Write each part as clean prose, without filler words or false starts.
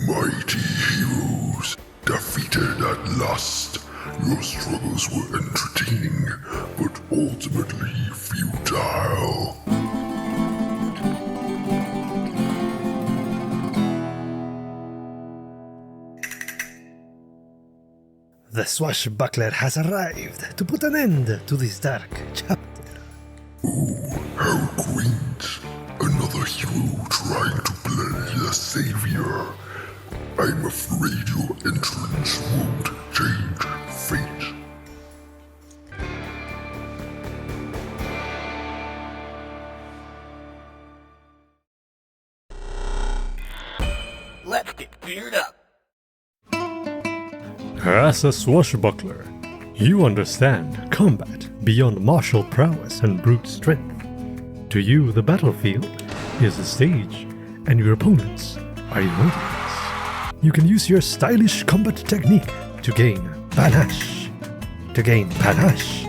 Mighty heroes, defeated at last. Your struggles were entertaining, but ultimately futile. The Swashbuckler has arrived to put an end to this dark chapter. Oh, how quaint. Another hero trying to play the savior. I'm afraid your entrance won't change fate. Let's get geared up. As a swashbuckler, you understand combat beyond martial prowess and brute strength. To you, the battlefield is a stage, and your opponents are your audience. You can use your stylish combat technique to gain panache. To gain panache,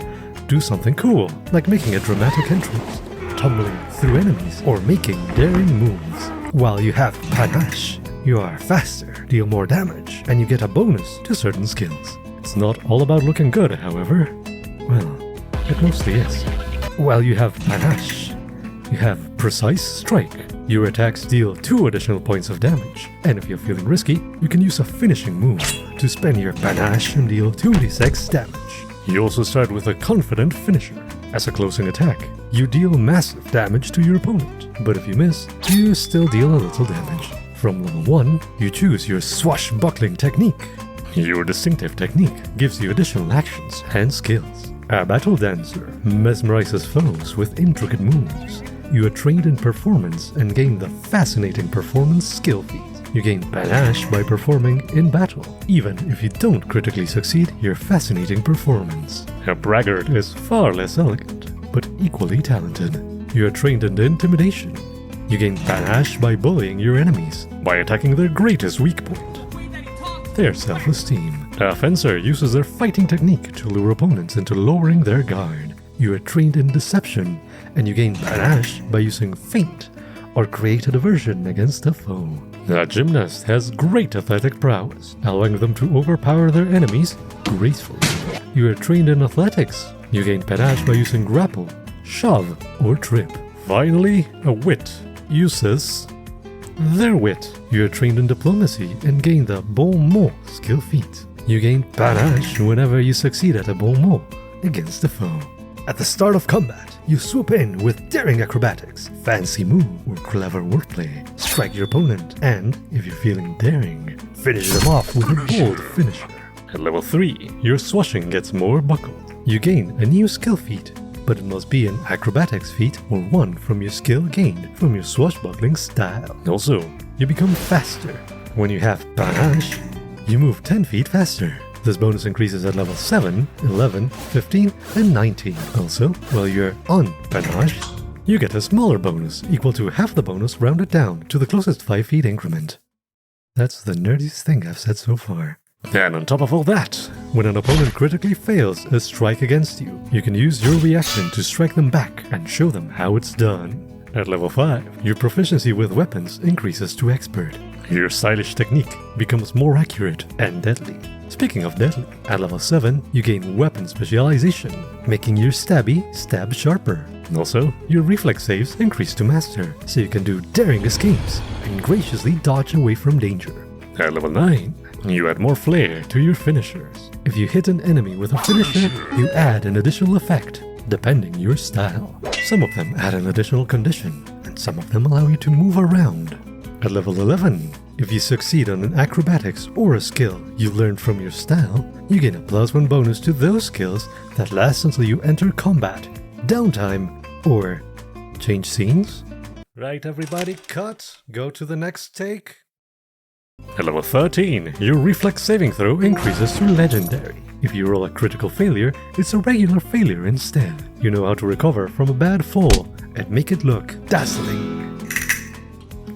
do something cool, like making a dramatic entrance, tumbling through enemies, or making daring moves. While you have panache, you are faster, deal more damage, and you get a bonus to certain skills. It's not all about looking good, however. Well, it mostly is. While you have panache, you have precise strike. Your attacks deal 2 additional points of damage, and if you're feeling risky, you can use a finishing move to spend your panache and deal 2d6 damage. You also start with a confident finisher. As a closing attack, you deal massive damage to your opponent, but if you miss, you still deal a little damage. From level 1, you choose your swashbuckling technique. Your distinctive technique gives you additional actions and skills. A battle dancer mesmerizes foes with intricate moves. You are trained in performance and gain the fascinating performance skill feat. You gain panache by performing in battle. Even if you don't critically succeed your fascinating performance. A braggart is far less elegant, but equally talented. You are trained in intimidation. You gain panache by bullying your enemies, by attacking their greatest weak point, their self-esteem. A fencer uses their fighting technique to lure opponents into lowering their guard. You are trained in deception, and you gain panache by using feint, or create a diversion against a foe. A gymnast has great athletic prowess, allowing them to overpower their enemies gracefully. You are trained in athletics. You gain panache by using grapple, shove, or trip. Finally, a wit uses their wit. You are trained in diplomacy and gain the bon mot skill feat. You gain panache whenever you succeed at a bon mot against a foe. At the start of combat, you swoop in with daring acrobatics, fancy move, or clever wordplay. Strike your opponent, and, if you're feeling daring, finish them off with a bold finisher. At level 3, your swashing gets more buckled. You gain a new skill feat, but it must be an acrobatics feat or one from your skill gained from your swashbuckling style. Also, you become faster. When you have panache, you move 10 feet faster. This bonus increases at level 7, 11, 15, and 19. Also, while you're on panache, you get a smaller bonus equal to half the bonus rounded down to the closest 5 feet increment. That's the nerdiest thing I've said so far. And on top of all that, when an opponent critically fails a strike against you, you can use your reaction to strike them back and show them how it's done. At level 5, your proficiency with weapons increases to expert. Your stylish technique becomes more accurate and deadly. Speaking of deadly, at level 7, you gain weapon specialization, making your stabby stab sharper. Also, your reflex saves increase to master, so you can do daring escapes and graciously dodge away from danger. At level 9, you add more flair to your finishers. If you hit an enemy with a finisher, you add an additional effect, depending your style. Some of them add an additional condition, and some of them allow you to move around. At level 11, if you succeed on an acrobatics or a skill you learned from your style, you gain a +1 bonus to those skills that last until you enter combat, downtime, or change scenes. Right, everybody, cut. Go to the next take. At level 13, your reflex saving throw increases to legendary. If you roll a critical failure, it's a regular failure instead. You know how to recover from a bad fall and make it look dazzling.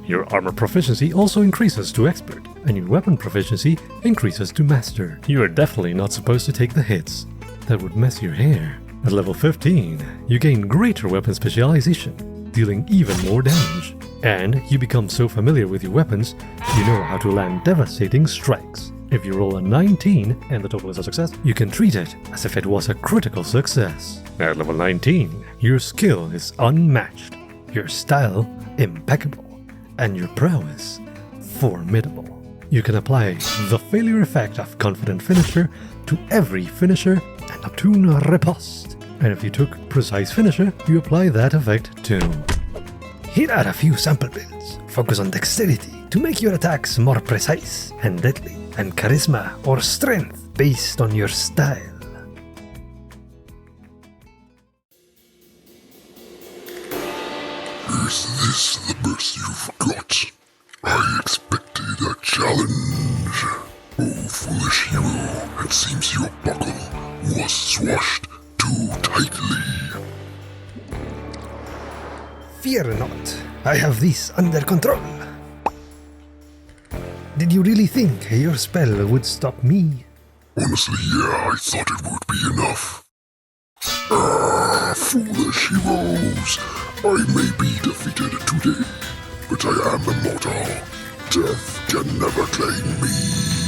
Your armor proficiency also increases to expert, and your weapon proficiency increases to master. You are definitely not supposed to take the hits. That would mess your hair. At level 15, you gain greater weapon specialization, dealing even more damage. And you become so familiar with your weapons, you know how to land devastating strikes. If you roll a 19 and the total is a success, you can treat it as if it was a critical success. At level 19, your skill is unmatched, your style impeccable, and your prowess formidable. You can apply the failure effect of Confident Finisher to every finisher and attune riposte. And if you took Precise Finisher, you apply that effect too. Here are a few sample builds. Focus on dexterity to make your attacks more precise and deadly, and charisma or strength based on your style. Is this the best you've got? I expected a challenge. Oh, foolish hero, it seems your buckle was swashed too tightly. Fear not, I have this under control. Did you really think your spell would stop me? Honestly, yeah, I thought it would be enough. Foolish heroes! I may be defeated today, but I am immortal. Death can never claim me.